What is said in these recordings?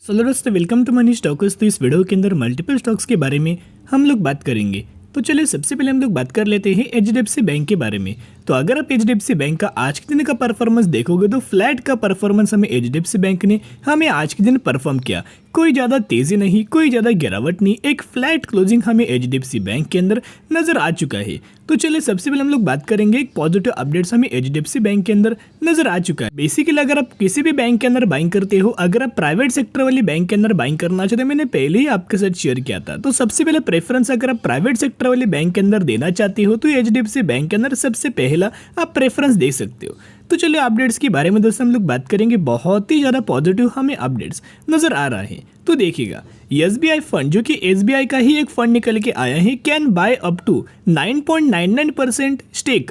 Hello दोस्तों, welcome to money stocks. तो इस वीडियो के अंदर मल्टीपल स्टॉक्स के बारे में हम लोग बात करेंगे। तो चलिए सबसे पहले हम लोग बात कर लेते हैं एचडीएफसी बैंक के बारे में। तो अगर आप एचडीएफसी बैंक का आज के दिन का परफॉर्मेंस देखोगे तो फ्लैट का परफॉर्मेंस हमें एचडीएफसी बैंक ने आज के दिन परफॉर्म किया। कोई ज़्यादा तेज़ी नहीं, कोई ज़्यादा गिरावट नहीं, एक फ्लैट क्लोजिंग हमें एचडीएफसी बैंक के अंदर नज़र आ चुका है। तो चलिए सबसे पहले हम लोग बात करेंगे एक पॉजिटिव अपडेट्स हमें एचडीएफसी बैंक के अंदर नजर आ चुका है। बेसिकली अगर आप किसी भी बैंक के अंदर बाइंग करते हो, अगर आप प्राइवेट सेक्टर वाली बैंक के अंदर बाइंग करना चाहते हो, मैंने पहले ही आपके साथ शेयर किया था। तो सबसे पहले प्रेफरेंस अगर आप प्राइवेट सेक्टर वाली बैंक के अंदर देना चाहते हो तो एचडीएफसी बैंक के अंदर सबसे पहला आप प्रेफरेंस दे सकते हो। तो चलिए अपडेट्स के बारे में दोस्तों हम लोग बात करेंगे। बहुत ही ज़्यादा पॉजिटिव हमें अपडेट्स नज़र आ रहा है। तो देखिएगा, एसबीआई फंड जो कि एसबीआई का ही एक फंड निकल के आया है, can buy up to 9.99% stake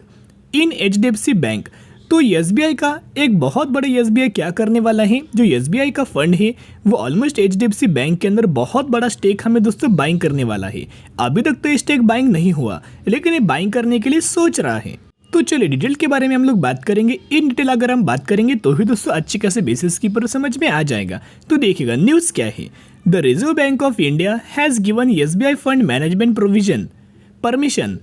in HDFC bank. तो एसबीआई का एक बहुत बड़ा एसबीआई क्या करने वाला है, जो एसबीआई का फंड है वो ऑलमोस्ट एचडीएफसी बैंक के अंदर बहुत बड़ा स्टेक हमें दोस्तों बाइंग करने वाला है। अभी तक तो ये स्टेक बाइंग नहीं हुआ, लेकिन ये बाइंग करने के लिए सोच रहा है। तो चलिए डिटेल के बारे में हम लोग बात करेंगे। इन डिटेल अगर हम बात करेंगे तो ही दोस्तों अच्छी खासी बेसिस की पर समझ में आ जाएगा। तो देखिएगा न्यूज़ क्या है। The reserve bank of India has given SBI fund management provision permission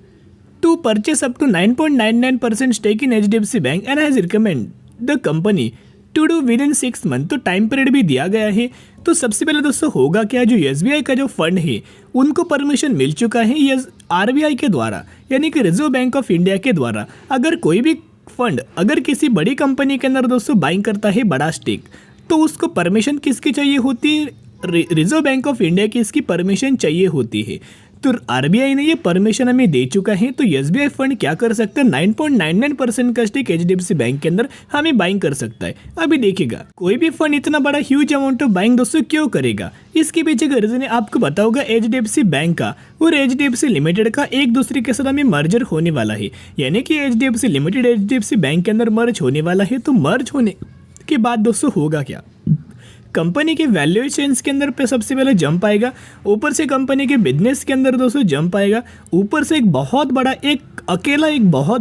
to purchase up to 9.99% stake in HDFC bank and has recommend the company to do within 6 month. तो time period भी दिया गया है। तो सबसे पहले दोस्तों होगा क्या, जो एसबीआई का जो फंड है उनको परमिशन मिल चुका है ये आरबीआई के द्वारा, यानी कि रिजर्व बैंक ऑफ इंडिया के द्वारा। अगर कोई भी फंड अगर किसी बड़ी कंपनी के अंदर दोस्तों बाइंग करता है बड़ा स्टेक, तो उसको परमिशन किसकी चाहिए होती है? रिजर्व बैंक ऑफ इंडिया की इसकी परमिशन चाहिए होती है। तो आरबीआई ने ये परमिशन हमें दे चुका है। तो एसबीआई फंड क्या कर सकता है, 9.99% का स्टेक एचडीएफसी बैंक के अंदर हमें बाइंग कर सकता है। अभी देखिएगा, कोई भी फंड इतना बड़ा ह्यूज अमाउंट ऑफ बाइंग दोस्तों क्यों करेगा, इसके पीछे का रीजन आपको बताऊंगा। एचडीएफसी बैंक का और एचडीएफसी लिमिटेड का एक दूसरे के साथ हमें मर्जर होने वाला है, यानी कि एचडीएफसी लिमिटेड एचडीएफसी बैंक के अंदर मर्ज होने वाला है। तो मर्ज होने के बाद दोस्तों होगा क्या, कंपनी के वैल्यूएशंस के अंदर पे सबसे पहले जंप आएगा, ऊपर से कंपनी के बिजनेस के अंदर दोस्तों जंप आएगा, ऊपर से एक बहुत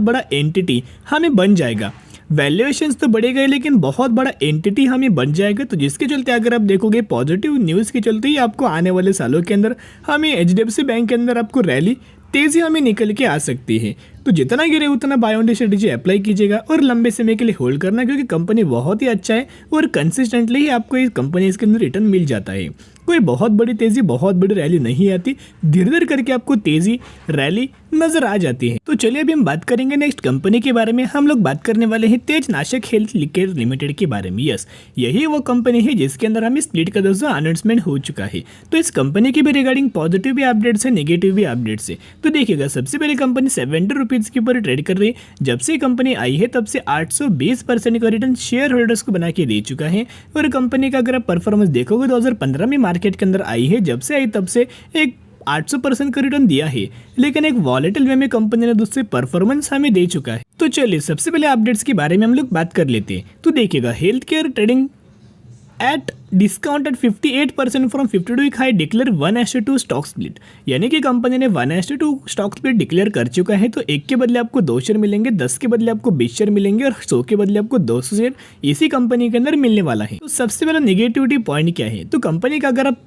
बड़ा एंटिटी हमें बन जाएगा। वैल्यूएशंस तो बढ़ेगा लेकिन बहुत बड़ा एंटिटी हमें बन जाएगा। तो जिसके चलते अगर आप देखोगे पॉजिटिव न्यूज़ के चलते ही आपको आने वाले सालों के अंदर हमें एचडीएफसी बैंक के अंदर आपको रैली तेज़ी हमें निकल के आ सकती है। तो जितना गिरे उतना बाय ऑन स्ट्रेटेजी अप्लाई कीजिएगा और लंबे समय के लिए होल्ड करना, क्योंकि कंपनी बहुत ही अच्छा है और कंसिस्टेंटली ही आपको इस कंपनी के अंदर रिटर्न मिल जाता है। कोई बहुत बड़ी तेज़ी, बहुत बड़ी रैली नहीं आती, धीरे धीरे करके आपको तेज़ी रैली नजर आ जाती है। तो चलिए अभी हम बात करेंगे नेक्स्ट कंपनी के बारे में। हम लोग बात करने वाले हैं तेजनाशक हेल्थ केयर लिमिटेड के बारे में। यस, यही वो कंपनी है जिसके अंदर हमें स्प्लिट का दोस्तों अनाउंसमेंट हो चुका है। तो इस कंपनी की भी रिगार्डिंग पॉजिटिव भी अपडेट्स है, नेगेटिव भी अपडेट्स है। तो देखिएगा, सबसे पहले कंपनी 70 रुपीज़ के ऊपर ट्रेड कर रही है। जब से कंपनी आई है तब से 820% का रिटर्न शेयर होल्डर्स को बना के दे चुका है। और कंपनी का अगर आप परफॉर्मेंस देखोगे 2015 में मार्केट के अंदर आई है, जब से आई तब से एक 800% का रिटर्न दिया है, लेकिन एक वॉलेटिल वे में कंपनी ने दूसरे परफॉर्मेंस हमें दे चुका है। तो चलिए सबसे पहले अपडेट्स के बारे में हम लोग बात कर लेते हैं। तो देखिएगा, health care trading at discount at 58% from 52 week high declare 1:2 stock split, यानी कि कंपनी ने 1:2 स्टॉक स्प्लिट डिक्लेयर कर चुका है। तो 1 के बदले आपको 2 शेयर मिलेंगे, 10 के बदले आपको 20 शेयर मिलेंगे और 100 के बदले आपको 200 शेयर इसी कंपनी के अंदर मिलने वाला है। तो सबसे पहला नेगेटिविटी पॉइंट क्या है, तो कंपनी का अगर आप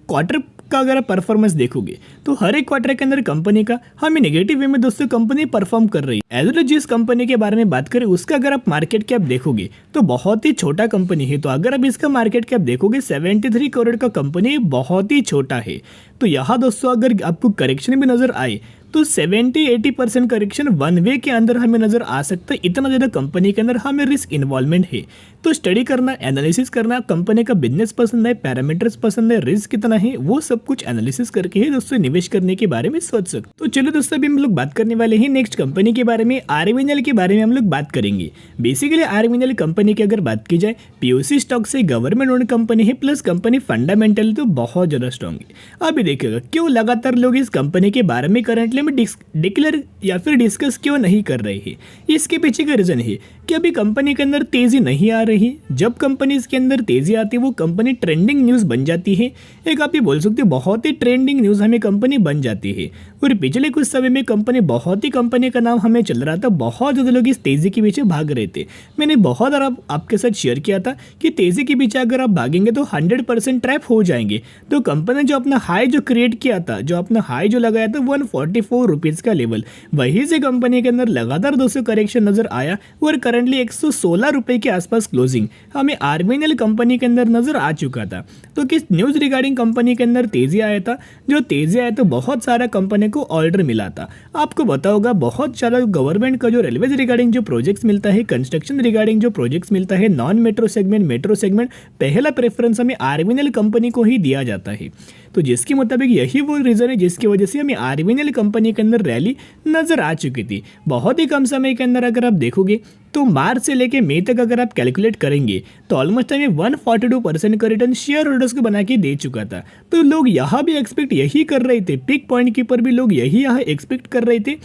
क्वार्टर का अगर आप परफॉर्मेंस देखोगे तो हर एक क्वार्टर के अंदर कंपनी का हमें नेगेटिव वे में दोस्तों कंपनी परफॉर्म कर रही है। एज वेल जिस कंपनी के बारे में बात करें उसका अगर आप मार्केट कैप देखोगे तो बहुत ही छोटा कंपनी है। तो अगर आप इसका मार्केट कैप देखोगे 73 करोड़ का कंपनी बहुत ही छोटा है। तो यहाँ दोस्तों अगर आपको करेक्शन भी नजर आए तो 70-80% करेक्शन वन वे के अंदर हमें नजर आ सकता है। इतना ज़्यादा कंपनी के अंदर हमें रिस्क इन्वॉल्वमेंट है। तो स्टडी करना, एनालिसिस करना, कंपनी का बिजनेस पसंद है, पैरामीटर्स पसंद है, रिस्क कितना है, वो सब कुछ एनालिसिस करके ही दोस्तों निवेश करने के बारे में सोच सकते। तो चलो दोस्तों अभी हम लोग बात करने वाले हैं नेक्स्ट कंपनी के बारे में। आरवीएनएल के बारे में हम लोग बात करेंगे। बेसिकली आरवीएनएल कंपनी की अगर बात की जाए, पीओसी स्टॉक से गवर्नमेंट ओन्ड कंपनी है, प्लस कंपनी फंडामेंटल तो बहुत ज़्यादा स्ट्रॉन्ग है। अभी देखिएगा क्यों लगातार लोग इस कंपनी के बारे में करंटली में डिक्लेयर या फिर डिस्कस क्यों नहीं कर रहे हैं। इसके पीछे का रीजन है कि अभी कंपनी के अंदर तेजी नहीं आ रही। जब कंपनी के अंदर तेजी आती है वो कंपनी ट्रेंडिंग न्यूज़ बन जाती है। एक आप ये बोल सकते हो बहुत ही ट्रेंडिंग न्यूज़ हमें कंपनी बन जाती है। और पिछले कुछ समय में कंपनी का नाम हमें चल रहा था, बहुत ज़्यादा लोग इस तेज़ी के पीछे भाग रहे थे। मैंने बहुत बार आपके साथ शेयर किया था कि तेज़ी के पीछे अगर आप भागेंगे तो 100% ट्रैप हो जाएंगे। तो कंपनी जो अपना हाई जो क्रिएट किया था, जो अपना हाई जो लगाया था 144 रुपीज़ का लेवल, वहीं से कंपनी के अंदर लगातार 200 करेक्शन नजर आया और करंटली 116 रुपये के आसपास क्लोजिंग हमें आरबीएनएल कंपनी के अंदर नजर आ चुका था। तो किस न्यूज़ रिगार्डिंग कंपनी के अंदर तेज़ी आया था, जो तेज़ी आया तो बहुत सारा कंपनी को ऑर्डर मिला था। आपको पता होगा बहुत सारा गवर्नमेंट का जो रेलवे रिगार्डिंग जो प्रोजेक्ट्स मिलता है, कंस्ट्रक्शन रिगार्डिंग जो प्रोजेक्ट्स मिलता है, non metro segment, metro segment, पहला प्रेफरेंस हमें आरबीएनएल कंपनी को ही दिया जाता है। तो जिसके मुताबिक यही वो रीज़न है जिसकी वजह से हमें आरबीएनएल कंपनी के अंदर रैली नज़र आ चुकी थी। बहुत ही कम समय के अंदर अगर आप देखोगे तो मार्च से लेके मई तक अगर आप कैलकुलेट करेंगे तो ऑलमोस्ट हमें 142% का रिटर्न शेयर होल्डर्स को बना के दे चुका था। तो लोग यहाँ भी एक्सपेक्ट यही कर रहे थे, पिक पॉइंट के ऊपर भी लोग यही यहाँ एक्सपेक्ट कर रहे थे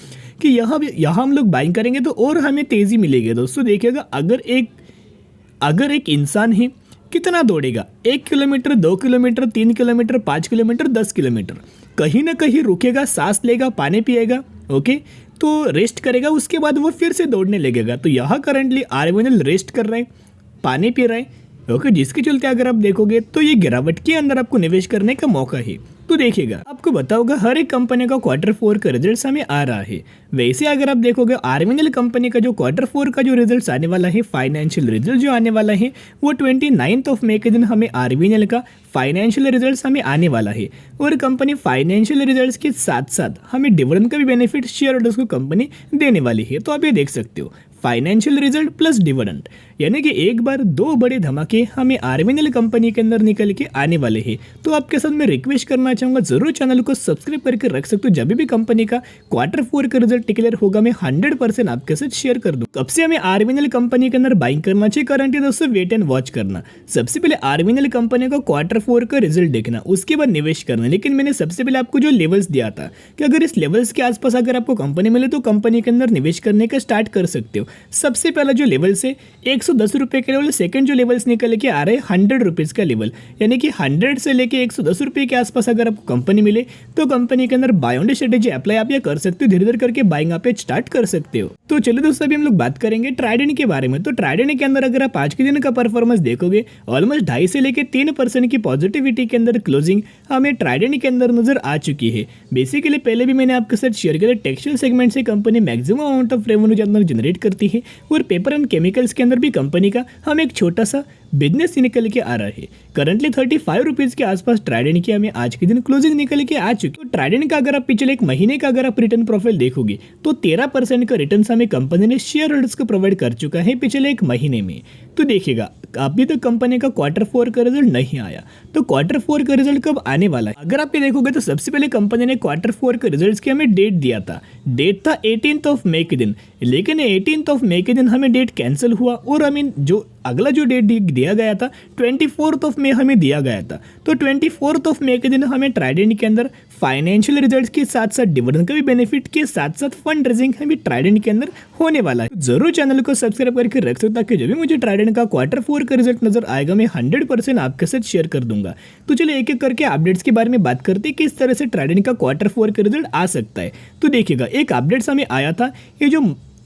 कि यहाँ हम लोग बाइंग करेंगे तो और हमें तेज़ी मिलेगी। दोस्तों देखिएगा, अगर एक इंसान है कितना दौड़ेगा, 1 kilometre, 2 kilometre, 3 kilometre, 5 kilometre, 10 kilometre, कहीं ना कहीं रुकेगा, सांस लेगा, पानी पिएगा, ओके, तो रेस्ट करेगा, उसके बाद वो फिर से दौड़ने लगेगा। तो यहाँ करंटली आरबीएनएल रेस्ट कर रहे हैं, पानी पी रहे हैं, ओके, जिसके चलते अगर आप देखोगे तो ये गिरावट के अंदर आपको निवेश करने का मौका है। तो देखिएगा, आपको बताओगा हर एक कंपनी का Q4 का रिजल्ट हमें आ रहा है। वैसे अगर आप देखोगे आरबीएनएल कंपनी का जो Q4 का जो रिजल्ट आने वाला है, फाइनेंशियल रिजल्ट जो आने वाला है, वो 29 मई के दिन हमें आरबीएनएल का फाइनेंशियल रिजल्ट्स हमें आने वाला है। और कंपनी फाइनेंशियल रिजल्ट्स के साथ साथ हमें डिविडेंड का भी बेनिफिट शेयर होल्डर्स को कंपनी देने वाली है। तो आप ये देख सकते हो, फाइनेंशियल रिजल्ट प्लस डिविडेंड, यानी कि एक बार दो बड़े धमाके हमें आरबीएनएल कंपनी के अंदर निकल के आने वाले हैं। तो आपके साथ मैं रिक्वेस्ट करना चाहूँगा, जरूर चैनल को सब्सक्राइब करके रख सकते हो। जब भी कंपनी का Q4 का रिजल्ट डिक्लेयर होगा मैं 100% आपके साथ शेयर कर दूँ। कब से हमें आरबीएनएल कंपनी के अंदर बाइंग करना चाहिए, करंटली दोस्तों वेट एंड वॉच करना। सबसे पहले आरबीएनएल कंपनी का Q4 का रिजल्ट देखना, उसके बाद निवेश करना। लेकिन मैंने सबसे पहले आपको जो लेवल्स दिया था कि अगर इस लेवल्स के आसपास अगर आपको कंपनी मिले तो कंपनी के अंदर निवेश करने का स्टार्ट कर सकते हो। सबसे पहला जो लेवल से 110 रुपये का लेवल, सेकंड जो लेवल्स निकल के आ रहे हैं 100 रुपीज़ का लेवल, यानी कि 100 से लेके 110 रुपये के आसपास अगर आपको कंपनी मिले तो कंपनी के अंदर बाय ऑन स्ट्रेटेजी अप्लाई आप ये कर सकते हो। धीरे धीरे करके बाइंग आप स्टार्ट कर सकते हो। तो चलिए दोस्तों, अभी हम लोग बात करेंगे ट्राइडेंट के बारे में। तो ट्राइडेंट के अंदर अगर आप आज के दिन का परफॉर्मेंस देखोगे, ऑलमोस्ट 2.5 से लेके 3% की पॉजिटिविटी के अंदर क्लोजिंग हमें ट्राइडेंट के अंदर नजर आ चुकी है। बेसिकली पहले भी मैंने आपके साथ शेयर किया, टेक्सटाइल सेगमेंट से company maximum amount of revenue generate करती है और पेपर एंड केमिकल्स के अंदर भी कंपनी का हमें एक छोटा सा बिजनेस निकल के आ रहा है। करंटली 35 रुपीज़ के आसपास ट्राइडेंट की हमें आज के दिन क्लोजिंग निकल के आ चुकी है। तो ट्राइडेंट का अगर आप पिछले एक महीने का अगर आप रिटर्न प्रोफाइल देखोगे तो 13% का रिटर्न हमें कंपनी ने शेयर होल्डर्स को प्रोवाइड कर चुका है पिछले एक महीने में। तो देखिएगा, अभी तक कंपनी का Q4 का रिजल्ट नहीं आया, तो Q4 का रिजल्ट कब आने वाला है अगर आप ये देखोगे तो सबसे पहले कंपनी ने Q4 के रिजल्ट्स की हमें डेट दिया था। डेट था 18 मई के दिन, लेकिन 18 मई के दिन हमें डेट कैंसिल हुआ और हमें जो अगला जो डेट दिया गया था 24 मई हमें दिया गया था। तो 24 मई के दिन हमें ट्राइडेंट के अंदर फाइनेंशियल रिजल्ट्स के साथ साथ डिविडेंड का भी बेनिफिट के साथ साथ फंड रेजिंग हमें ट्राइडेंट के अंदर होने वाला है। तो जरूर चैनल को सब्सक्राइब करके रख सकते ताकि जब भी मुझे ट्राइडेंट का Q4 का रिजल्ट नजर आएगा मैं 100% आपके साथ शेयर कर दूंगा। तो चलिए एक एक करके अपडेट्स के बारे में बात करते हैं, किस तरह से ट्राइडेंट का Q4 का रिजल्ट आ सकता है। तो देखिएगा, एक अपडेट्स हमें आया था,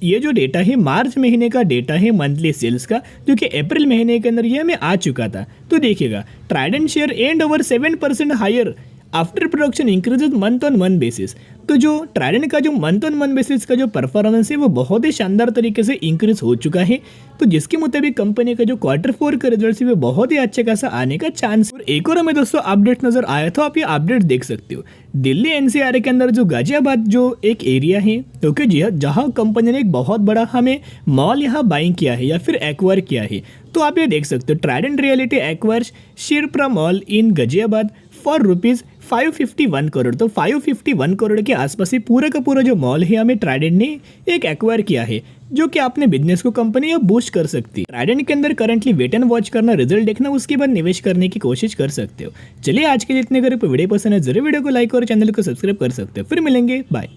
ये जो डेटा है मार्च महीने का डेटा है मंथली सेल्स का, जो कि अप्रैल महीने के अंदर ये हमें आ चुका था। तो देखिएगा, Trident share end over 7% higher after production increases month on month basis. तो जो ट्राइडेंट का जो मंथ ऑन मंथ बेसिस का जो परफॉर्मेंस है वो बहुत ही शानदार तरीके से इंक्रीज हो चुका है। तो जिसके मुताबिक कंपनी का जो Q4 का रिजल्ट है वो बहुत ही अच्छे खासा आने का चांस। और एक और हमें दोस्तों अपडेट नजर आया था, आप ये अपडेट देख सकते हो। दिल्ली एनसीआर के अंदर जो गाजियाबाद जो एक एरिया है, ओके जी, जहाँ कंपनी ने एक बहुत बड़ा हमें मॉल यहाँ बाइंग किया है या फिर एक्वायर किया है। तो आप ये देख सकते हो, Trident Realty acquires Shipra mall in Ghaziabad for ₹551 crore. तो 551 करोड़ के आसपास ही पूरा का पूरा जो मॉल है हमें ट्राइडेंट ने एक एक्वायर किया है, जो कि अपने बिजनेस को कंपनी अब बूस्ट कर सकती है। ट्राइडेंट के अंदर करंटली वेट एंड वॉच करना, रिजल्ट देखना, उसके बाद निवेश करने की कोशिश कर सकते हो। चलिए आज के लिए इतने, अगर वीडियो पसंद है जरूर वीडियो को लाइक और चैनल को सब्सक्राइब कर सकते हो। फिर मिलेंगे, बाय।